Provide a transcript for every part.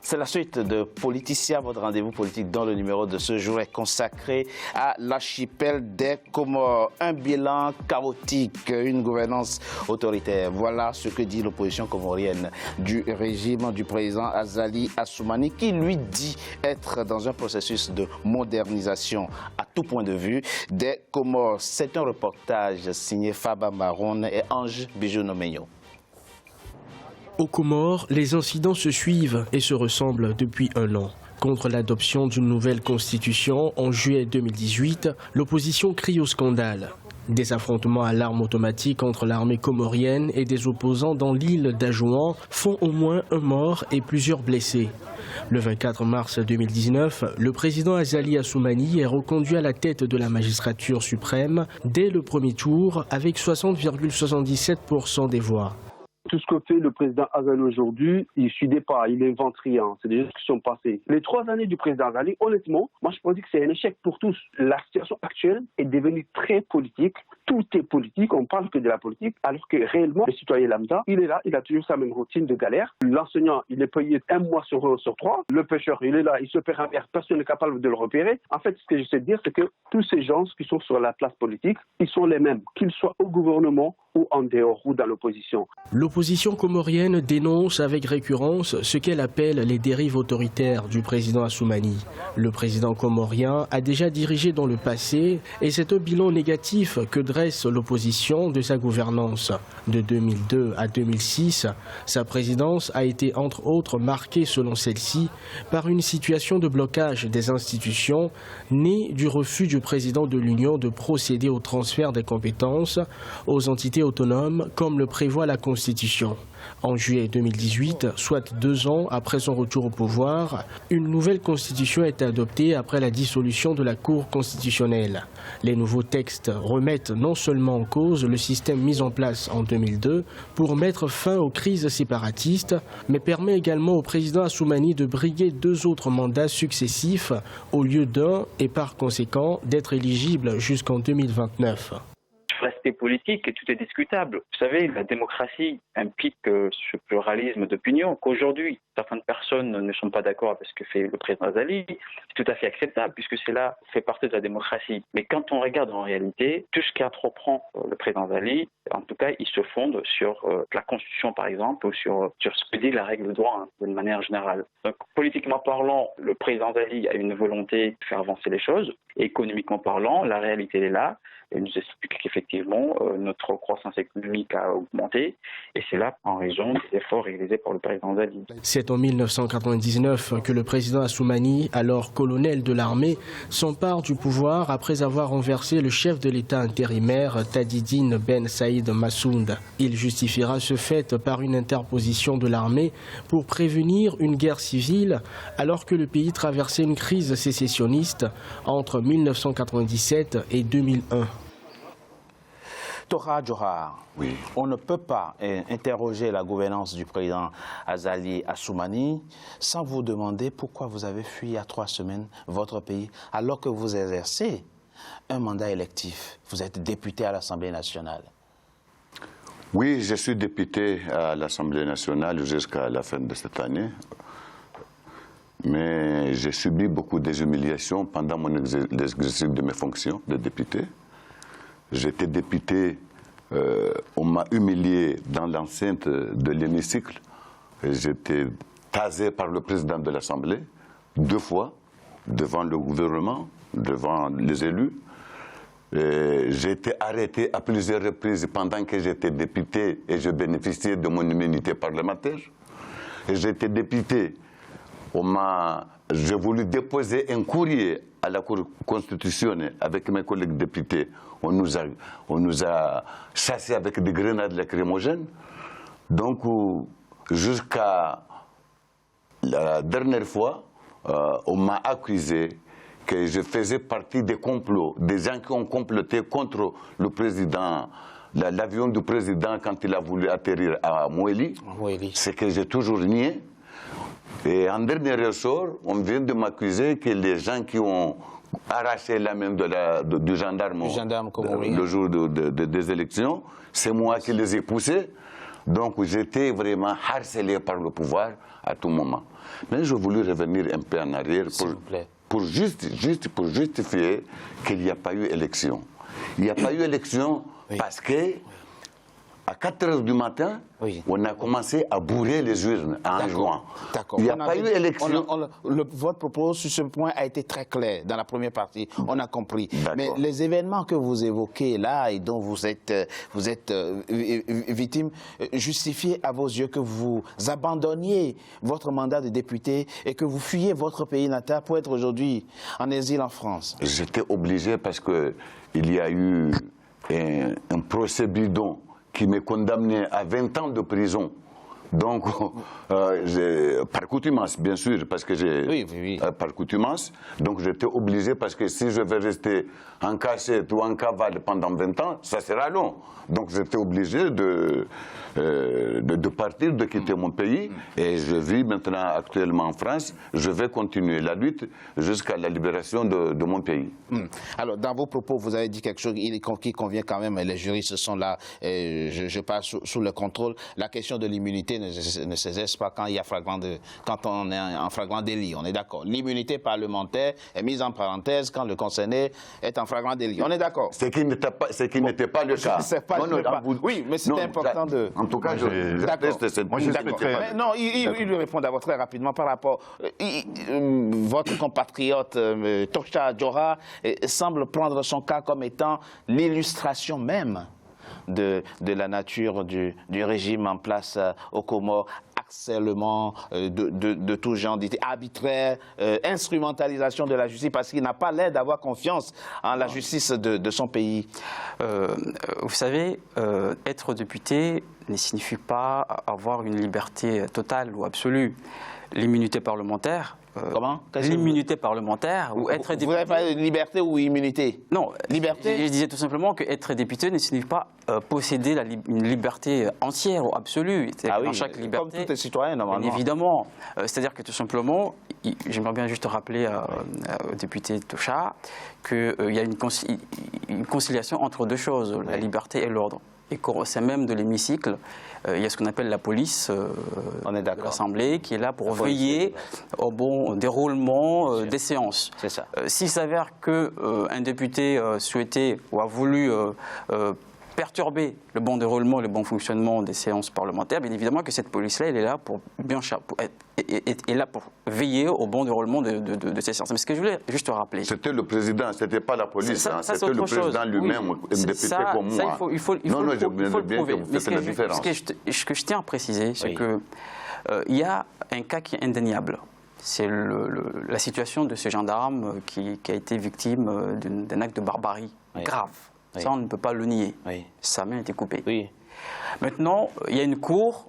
C'est la suite de Politicien, votre rendez-vous politique dont le numéro de ce jour est consacré à l'archipel des Comores. Un bilan chaotique, une gouvernance autoritaire. Voilà ce que dit l'opposition comorienne du régime du président Azali Assoumani, qui lui dit être dans un processus de modernisation à tout point de vue des Comores. C'est un reportage signé Faba Maroun et Ange Bijounomeyo. Aux Comores, les incidents se suivent et se ressemblent depuis un an. Contre l'adoption d'une nouvelle constitution en juillet 2018, l'opposition crie au scandale. Des affrontements à l'arme automatique entre l'armée comorienne et des opposants dans l'île d'Ajouan font au moins un mort et plusieurs blessés. Le 24 mars 2019, le président Azali Assoumani est reconduit à la tête de la magistrature suprême dès le premier tour avec 60,77% des voix. Tout ce que fait le président Azali aujourd'hui, il ne suit pas, il n'invente rien. C'est des discussions passées. Les 3 années du président Azali, honnêtement, moi je peux dire que c'est un échec pour tous. La situation actuelle est devenue très politique. Tout est politique, on parle que de la politique, alors que réellement, le citoyen lambda, il est là, il a toujours sa même routine de galère. L'enseignant, il est payé 1 mois sur 3. Le pêcheur, il est là, il se perd un verre, personne n'est capable de le repérer. En fait, ce que j'essaie de dire, c'est que tous ces gens qui sont sur la place politique, ils sont les mêmes, qu'ils soient au gouvernement ou en dehors ou dans l'opposition. L'opposition comorienne dénonce avec récurrence ce qu'elle appelle les dérives autoritaires du président Assoumani. Le président comorien a déjà dirigé dans le passé et c'est un bilan négatif que dresse l'opposition de sa gouvernance. De 2002 à 2006, sa présidence a été entre autres marquée selon celle-ci par une situation de blocage des institutions née du refus du président de l'Union de procéder au transfert des compétences aux entités autonomes comme le prévoit la Constitution. En juillet 2018, soit 2 ans après son retour au pouvoir, une nouvelle constitution est adoptée après la dissolution de la Cour constitutionnelle. Les nouveaux textes remettent non seulement en cause le système mis en place en 2002 pour mettre fin aux crises séparatistes, mais permet également au président Assoumani de briguer 2 autres mandats successifs au lieu d'un et par conséquent d'être éligible jusqu'en 2029. L'aspect politique, tout est discutable. Vous savez, la démocratie implique ce pluralisme d'opinion. Qu'aujourd'hui, certaines personnes ne sont pas d'accord avec ce que fait le président Azali, c'est tout à fait acceptable puisque cela fait partie de la démocratie. Mais quand on regarde en réalité, tout ce qu'entreprend le président Azali, en tout cas, il se fonde sur la Constitution par exemple ou sur ce que dit la règle de droit d'une manière générale. Donc, politiquement parlant, le président Azali a une volonté de faire avancer les choses. Et économiquement parlant, la réalité est là. Elle nous explique qu'effectivement, notre croissance économique a augmenté et c'est là en raison des efforts réalisés par le président Azali. C'est en 1999 que le président Assoumani, alors colonel de l'armée, s'empare du pouvoir après avoir renversé le chef de l'État intérimaire Tadidine Ben Saïd Massoud. Il justifiera ce fait par une interposition de l'armée pour prévenir une guerre civile alors que le pays traversait une crise sécessionniste entre 1997 et 2001. Tora Johar, oui. On ne peut pas interroger la gouvernance du président Azali Assoumani sans vous demander pourquoi vous avez fui il y a 3 semaines votre pays alors que vous exercez un mandat électif. Vous êtes député à l'Assemblée nationale. Oui, je suis député à l'Assemblée nationale jusqu'à la fin de cette année. Mais j'ai subi beaucoup des humiliations pendant l'exercice de mes fonctions de député. J'étais député, on m'a humilié dans l'enceinte de l'hémicycle. J'étais tasé par le président de l'Assemblée 2 fois, devant le gouvernement, devant les élus. J'ai été arrêté à plusieurs reprises pendant que j'étais député et je bénéficiais de mon immunité parlementaire. J'étais député. J'ai voulu déposer un courrier à la Cour constitutionnelle avec mes collègues députés. On nous a chassés avec des grenades lacrymogènes. Donc, jusqu'à la dernière fois, on m'a accusé que je faisais partie des complots, des gens qui ont comploté contre le président, l'avion du président quand il a voulu atterrir à Moélie. C'est que j'ai toujours nié. Et en dernier ressort, on vient de m'accuser que les gens qui ont arraché la main du gendarme le jour des élections, c'est moi qui les ai poussés. Donc j'étais vraiment harcelé par le pouvoir à tout moment. Mais je voulais revenir un peu en arrière pour justifier qu'il n'y a pas eu élection. Il n'y a pas eu élection parce que à 4 h du matin, on a commencé à bourrer les urnes en juin. Il n'y a pas eu élection. Votre propos sur ce point a été très clair dans la première partie, on a compris. Mais les événements que vous évoquez là et dont vous êtes victime, justifient à vos yeux que vous abandonniez votre mandat de député et que vous fuyiez votre pays natal pour être aujourd'hui en exil en France. J'étais obligé parce qu'il y a eu un procès bidon qui m'est condamné à 20 ans de prison. Donc, par coutumance, bien sûr, parce que j'ai... par coutumance, donc j'étais obligé, parce que si je vais rester en cachette ou en cavale pendant 20 ans, ça sera long. Donc j'étais obligé de partir, de quitter mon pays, et je vis maintenant actuellement en France. Je vais continuer la lutte jusqu'à la libération de mon pays. Alors, dans vos propos, vous avez dit quelque chose qui convient quand même, les juristes sont là, je passe sous le contrôle. La question de l'immunité ne cesse pas quand on est en flagrant délit, on est d'accord. L'immunité parlementaire est mise en parenthèse quand le concerné est en flagrant délit, on est d'accord. Ce qui n'était pas le cas. Oui, mais c'était important de... En tout cas, j'atteste cette... Non, il lui répond d'abord très rapidement par rapport... votre compatriote Tocha Djora semble prendre son cas comme étant l'illustration même de la nature du régime en place aux Comores, harcèlement de tout genre, arbitraire, instrumentalisation de la justice, parce qu'il n'a pas l'air d'avoir confiance en la justice de son pays. Vous savez, être député ne signifie pas avoir une liberté totale ou absolue. L'immunité parlementaire... Comment? L'immunité parlementaire ou être député... Vous n'avez pas de liberté ou immunité? Non, liberté. Je disais tout simplement qu'être député ne signifie pas posséder une liberté entière ou absolue. Dans chaque liberté, comme tout est citoyen, normalement. Bien évidemment. C'est-à-dire que tout simplement, j'aimerais bien juste rappeler au député Tocha qu'il y a une conciliation entre deux choses, la liberté et l'ordre. Et qu'au sein même de l'hémicycle, il y a ce qu'on appelle la police de l'Assemblée qui est là pour veiller au bon déroulement des séances. C'est ça. S'il s'avère qu'un député souhaitait ou a voulu perturber le bon déroulement, le bon fonctionnement des séances parlementaires, bien évidemment que cette police-là, elle est là pour veiller au bon déroulement de ces séances. Mais ce que je voulais juste rappeler... C'était le président, ce n'était pas la police, c'était le président lui-même, un député comme moi. Il faut le prouver. Mais ce que je tiens à préciser, c'est qu'il y a un cas qui est indéniable. C'est la situation de ce gendarme qui a été victime d'un acte de barbarie grave. Ça, on ne peut pas le nier. Sa main a été coupée. Maintenant, il y a une cour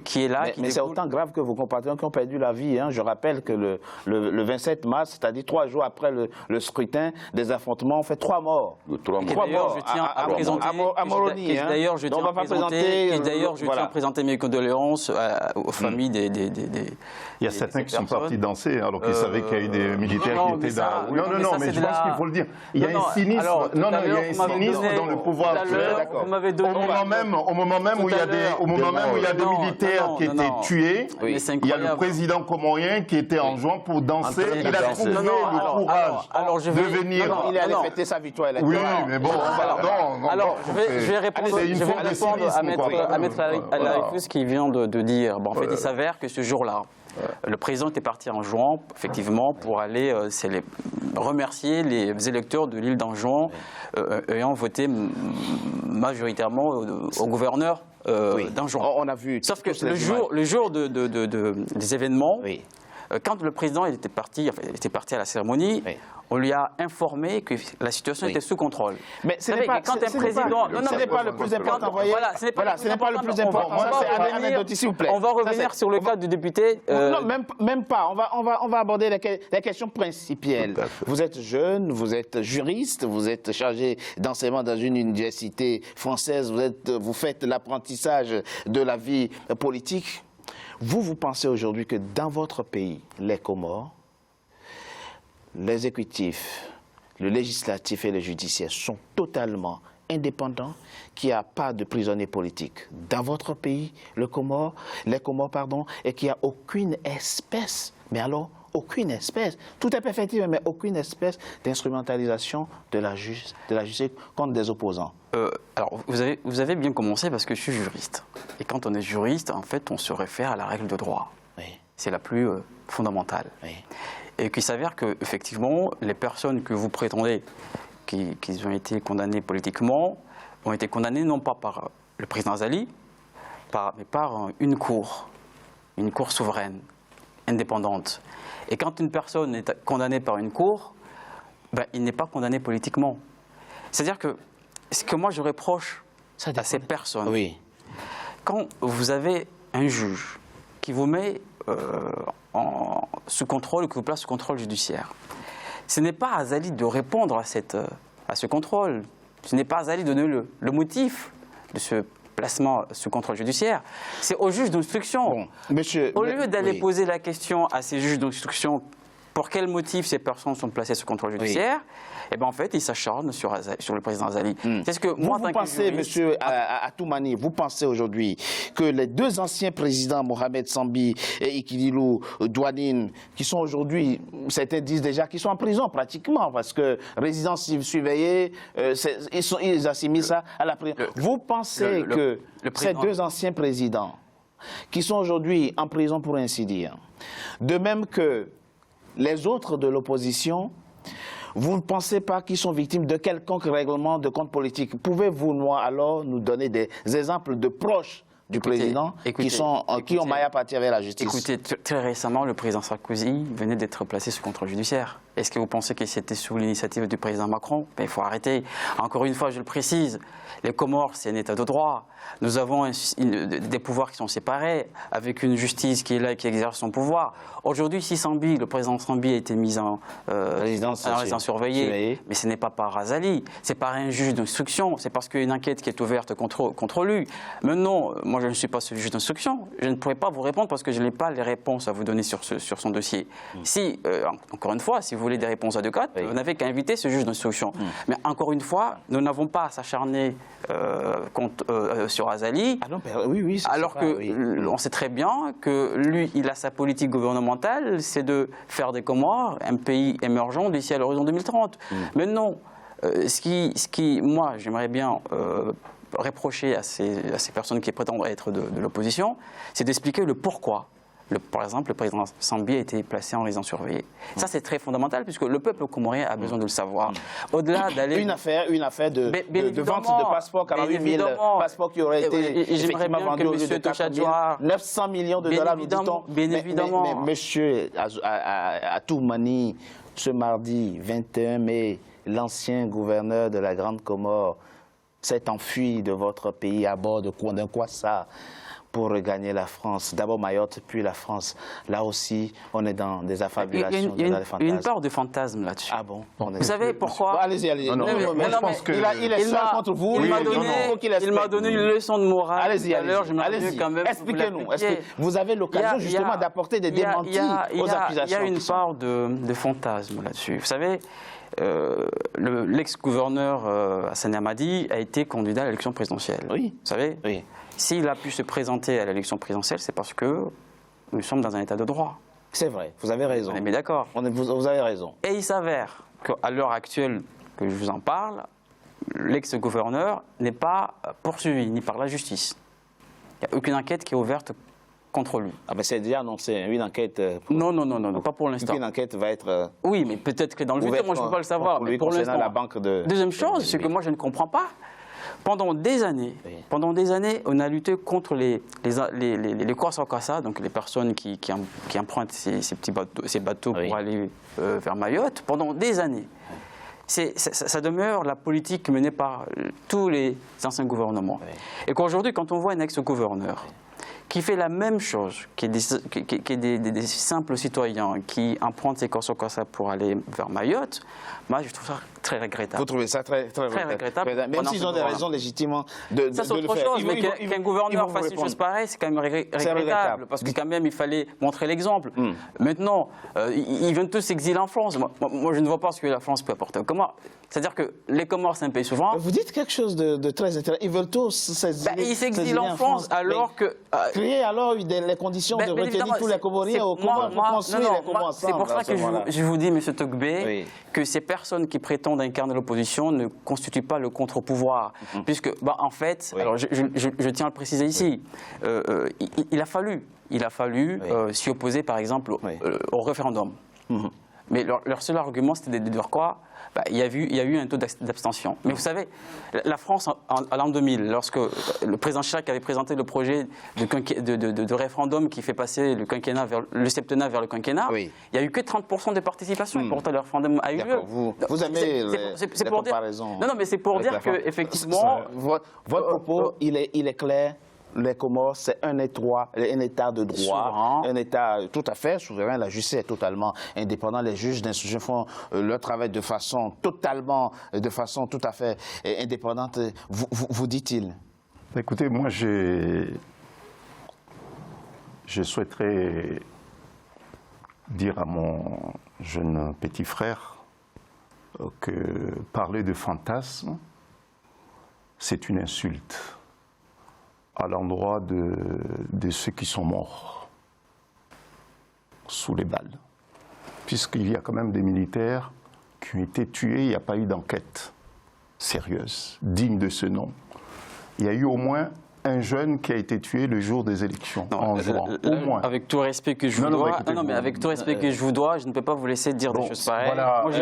qui est là. Mais c'est autant grave que vos compatriotes qui ont perdu la vie. Je rappelle que le 27 mars, c'est-à-dire 3 jours après le scrutin, des affrontements ont fait 3 morts. 3 morts. Je tiens à présenter. À Moroni. D'ailleurs, je tiens à présenter mes condoléances aux familles des il y a certains qui sont partis danser alors qu'ils savaient qu'il y a eu des militaires qui étaient là. Non, mais je pense qu'il faut le dire. Il y a un cynisme. Non, il y a un cynisme dans le pouvoir. Au moment même où il y a des militaires qui étaient tués, il y a le président comorien qui était en juin pour danser. Il a trouvé le courage de venir. Il allait fêter sa victoire électorale. Oui, mais bon, pardon. Alors, je vais répondre à Maître Alarikus qui vient de dire. En fait, il s'avère que ce jour-là, le président était parti en juin, effectivement, pour aller remercier les électeurs de l'île d'Anjouan ayant voté majoritairement au gouverneur d'Anjouan. On a vu. Sauf que le jour des événements, quand le président était parti à la cérémonie, on lui a informé que la situation était sous contrôle. Mais ce n'est pas le plus important. Voilà, ce n'est pas le plus important. S'il vous plaît. On va revenir sur le cas du député. Non, même pas. On va aborder la question principielle. Vous êtes jeune, vous êtes juriste, vous êtes chargé d'enseignement dans une université française, vous faites l'apprentissage de la vie politique. Vous pensez aujourd'hui que dans votre pays, les Comores, l'exécutif, le législatif et le judiciaire sont totalement indépendant, qu'il n'y a pas de prisonniers politiques dans votre pays, les Comores, pardon, et qu'il n'y a aucune espèce, mais alors aucune espèce, tout est perfectible, mais aucune espèce d'instrumentalisation de la justice contre des opposants. Alors, vous avez bien commencé parce que je suis juriste. Et quand on est juriste, en fait, on se réfère à la règle de droit. Oui. C'est la plus fondamentale. Oui. Et qu'il s'avère qu'effectivement, les personnes que vous prétendez qu'ils ont été condamnées politiquement ont été condamnées non pas par le président Azali, mais par une cour souveraine, indépendante. Et quand une personne est condamnée par une cour, ben, il n'est pas condamné politiquement. C'est-à-dire que ce que moi je reproche à ces personnes, oui. Quand vous avez un juge qui vous met sous contrôle, qui vous place sous contrôle judiciaire, ce n'est pas à Azali de répondre à ce contrôle. Ce n'est pas à Azali de donner le motif de ce placement sous contrôle judiciaire. C'est au juge d'instruction. Bon, au lieu d'aller poser la question à ces juges d'instruction pour quel motif ces personnes sont placées sous contrôle judiciaire, eh ben en fait, ils s'acharnent sur le président Azali. C'est ce que moi, vous pensez, monsieur Atoumani, vous pensez aujourd'hui que les deux anciens présidents, Mohamed Sambi et Ikililou Douanine, qui sont aujourd'hui, certains disent déjà qu'ils sont en prison pratiquement, parce que résidence surveillée, ils assimilent ça à la prison. Vous pensez que ces deux anciens présidents, qui sont aujourd'hui en prison pour ainsi dire, de même que les autres de l'opposition, vous ne pensez pas qu'ils sont victimes de quelconque règlement de compte politique? Pouvez-vous alors nous donner des exemples de proches du président qui ont maille à partir avec la justice? Écoutez, très récemment, le président Sarkozy venait d'être placé sous contrôle judiciaire. Est-ce que vous pensez que c'était sous l'initiative du président Macron? Il faut arrêter. Encore une fois, je le précise, les Comores, c'est un état de droit. Nous avons des pouvoirs qui sont séparés, avec une justice qui est là et qui exerce son pouvoir. Aujourd'hui, si le président Sambi a été mis en résidence surveillée, mais ce n'est pas par Azali, c'est par un juge d'instruction, c'est parce qu'il y a une enquête qui est ouverte contre lui. Maintenant, moi je ne suis pas ce juge d'instruction, je ne pourrais pas vous répondre parce que je n'ai pas les réponses à vous donner sur son dossier. Si, encore une fois, si vous voulez des réponses adéquates, vous n'avez qu'à inviter ce juge d'instruction. Mais encore une fois, nous n'avons pas à s'acharner sur Azali, alors qu'on sait très bien que lui, il a sa politique gouvernementale, c'est de faire des Comores un pays émergent d'ici à l'horizon 2030. Mais non, ce qui moi, j'aimerais bien reprocher à ces personnes qui prétendent être de l'opposition, c'est d'expliquer le pourquoi. Par exemple, le président Sambi a été placé en résidence surveillée. Ça, c'est très fondamental, puisque le peuple comorien a besoin de le savoir. Au-delà d'aller... Une affaire de vente de passeports, 48 000 passeports qui auraient été effectivement vendus au lieu de 4 000, 900 millions de dollars, nous dit-on. Bien évidemment. Mais monsieur Atoumani, ce mardi 21 mai, l'ancien gouverneur de la Grande Comore s'est enfui de votre pays à bord d'un Kwassa pour regagner la France. D'abord Mayotte, puis la France. Là aussi, on est dans des affabulations, il y a une part de fantasme là-dessus. Ah bon? Vous savez pourquoi? Allez-y. Je pense que... Il est seul contre vous. Il m'a donné une leçon de morale. Allez-y. Expliquez-nous. Vous avez l'occasion justement d'apporter des démentis aux accusations. Il y a une part de fantasme là-dessus. Vous savez, l'ex-gouverneur Hassan Hamadi a été candidat à l'élection présidentielle. Oui. Vous savez? Oui. S'il a pu se présenter à l'élection présidentielle, c'est parce que nous sommes dans un état de droit. C'est vrai, vous avez raison. Mais d'accord. Vous avez raison. Et il s'avère qu'à l'heure actuelle que je vous en parle, l'ex-gouverneur n'est pas poursuivi ni par la justice. Il n'y a aucune enquête qui est ouverte contre lui. Ah ben c'est déjà annoncé, une enquête... Non, pas pour l'instant. Une enquête va être... Oui, mais peut-être que dans le futur, moi je ne peux pas le savoir. Mais pour l'instant, la banque de... Deuxième chose, c'est que moi je ne comprends pas. Pendant des années, on a lutté contre les Kwassa, donc les personnes qui empruntent ces bateaux pour aller vers Mayotte, pendant des années. Ça demeure la politique menée par tous les anciens gouvernements. Et qu'aujourd'hui, quand on voit un ex-gouverneur qui fait la même chose, qui est des simples citoyens qui empruntent ces corsos comme ça pour aller vers Mayotte, moi je trouve ça très regrettable. Vous trouvez ça très regrettable? Même s'ils ont des raisons légitimes de le faire. Ça c'est autre chose, mais qu'un gouverneur fasse une chose pareille, c'est quand même regrettable, parce que quand même il fallait montrer l'exemple. Maintenant, ils viennent tous s'exiler en France. Moi je ne vois pas ce que la France peut apporter aux Comores. C'est-à-dire que les Comores c'est un pays souverain. Vous dites quelque chose de très intéressant. Ils veulent tous s'exiler. Ils s'exilent en France alors que... Créer alors les conditions de retenir tous les Comoriens au Comores pour construire les Comores ensemble. C'est pour ça que je vous dis, M. Togbé, que ces personnes qui prétendent incarner l'opposition ne constituent pas le contre-pouvoir. Puisque, en fait, alors je tiens à le préciser ici, il a fallu s'y opposer, par exemple, au référendum. Mais leur seul argument, c'était de dire quoi? Il y a eu un taux d'abstention. Mais vous savez, la France, à l'an 2000, lorsque le président Chirac avait présenté le projet de référendum qui fait passer le septennat vers le quinquennat, il n'y a eu que 30% de participation. Et pourtant, le référendum a eu lieu. Vous aimez les comparaisons. Non, mais c'est pour dire qu'effectivement... Votre propos, il est clair. Les Comores, c'est un État de droit, souverain. Un État tout à fait souverain. La justice est totalement indépendante. Les juges d'instruction font leur travail de façon tout à fait indépendante. Vous dit-il? Écoutez, moi, je souhaiterais dire à mon jeune petit frère que parler de fantasme, c'est une insulte à l'endroit de ceux qui sont morts sous les balles. Puisqu'il y a quand même des militaires qui ont été tués, il n'y a pas eu d'enquête sérieuse, digne de ce nom. Il y a eu au moins un jeune qui a été tué le jour des élections, en juin, au moins. Avec tout respect que je vous dois, avec tout respect que je vous dois, je ne peux pas vous laisser dire des choses pareilles. Voilà. Moi,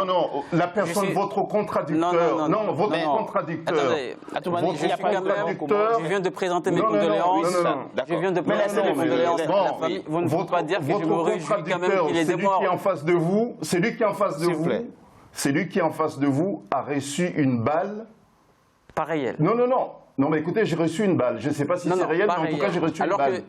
non, la personne, votre contradicteur, votre contradicteur. Je viens de présenter mes condoléances. Je viens de présenter mes condoléances à la famille. Vous ne pouvez pas dire que je me réjouis quand même qu'il est mort. C'est lui qui est en face de vous, c'est lui qui est en face de vous a reçu une balle. Pas réel. Non, mais écoutez, j'ai reçu une balle. Je ne sais pas si c'est réel, mais en tout cas, j'ai reçu une balle.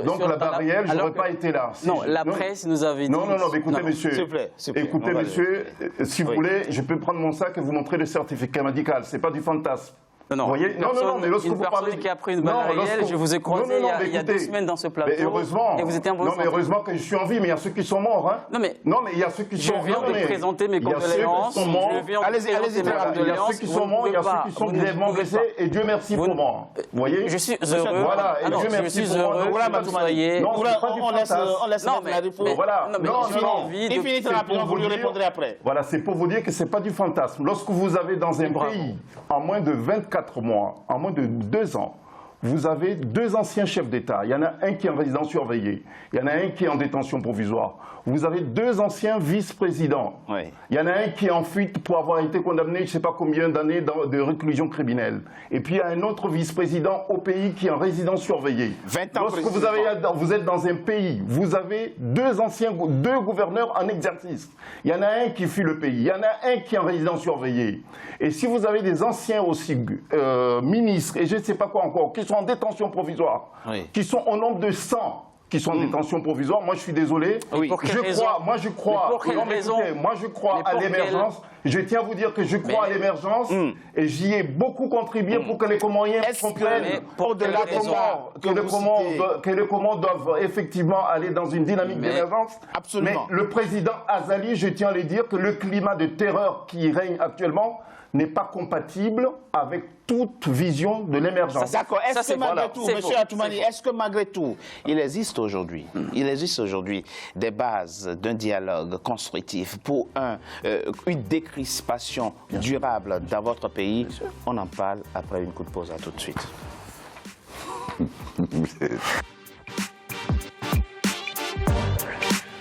Donc la balle réelle, je n'aurais pas été là. Non, la presse nous avait dit... Non, mais écoutez, monsieur. S'il vous plaît. Écoutez, monsieur, si vous voulez, je peux prendre mon sac et vous montrer le certificat médical. Ce n'est pas du fantasme. Non, vous voyez, mais lorsque vous parlez... Une personne qui a pris une balle réelle, je vous ai croisé il y a 2 semaines dans ce plateau. Mais heureusement. Et vous étiez en bonne santé. Non, mais heureusement que je suis en vie, mais il y a ceux qui sont morts. Hein. Non, mais il y a ceux qui sont morts. Je viens de présenter mes condoléances. Allez-y, il y a ceux qui sont morts, il y a ceux qui sont grièvement blessés, et Dieu merci pour moi. Vous voyez? Je suis heureux. Voilà, et Dieu merci pour moi. Voilà, Matoumani. On laisse la réponse. Voilà. Non. Infiniment, vous lui répondrez après. Voilà, c'est pour vous dire que ce n'est pas du fantasme. Lorsque vous avez dans un pays, en moins de 24 mois, en moins de 2 ans, vous avez 2 anciens chefs d'État. Il y en a un qui est en résidence surveillée. Il y en a un qui est en détention provisoire. Vous avez 2 anciens vice-présidents. Oui. Il y en a un qui est en fuite pour avoir été condamné, je ne sais pas combien d'années de réclusion criminelle. Et puis il y a un autre vice-président au pays qui est en résidence surveillée. 20 ans. Lorsque vous êtes dans un pays, vous avez 2 gouverneurs en exercice. Il y en a un qui fuit le pays. Il y en a un qui est en résidence surveillée. Et si vous avez des anciens aussi ministres, et je ne sais pas quoi encore, qui sont en détention provisoire, qui sont au nombre de 100, qui sont en détention provisoire, moi je suis désolé, moi je crois à l'émergence, je tiens à vous dire que je crois à l'émergence et j'y ai beaucoup contribué pour que les Comoriens comprennent que les Comores doivent effectivement aller dans une dynamique d'émergence. Absolument. Mais le président Azali, je tiens à lui dire que le climat de terreur qui règne actuellement n'est pas compatible avec toute vision de l'émergence. D'accord. Est-ce que malgré tout, M. Atoumani, est-ce que malgré tout, il existe aujourd'hui des bases d'un dialogue constructif pour une décrispation durable dans votre pays? On en parle après une courte pause. À tout de suite.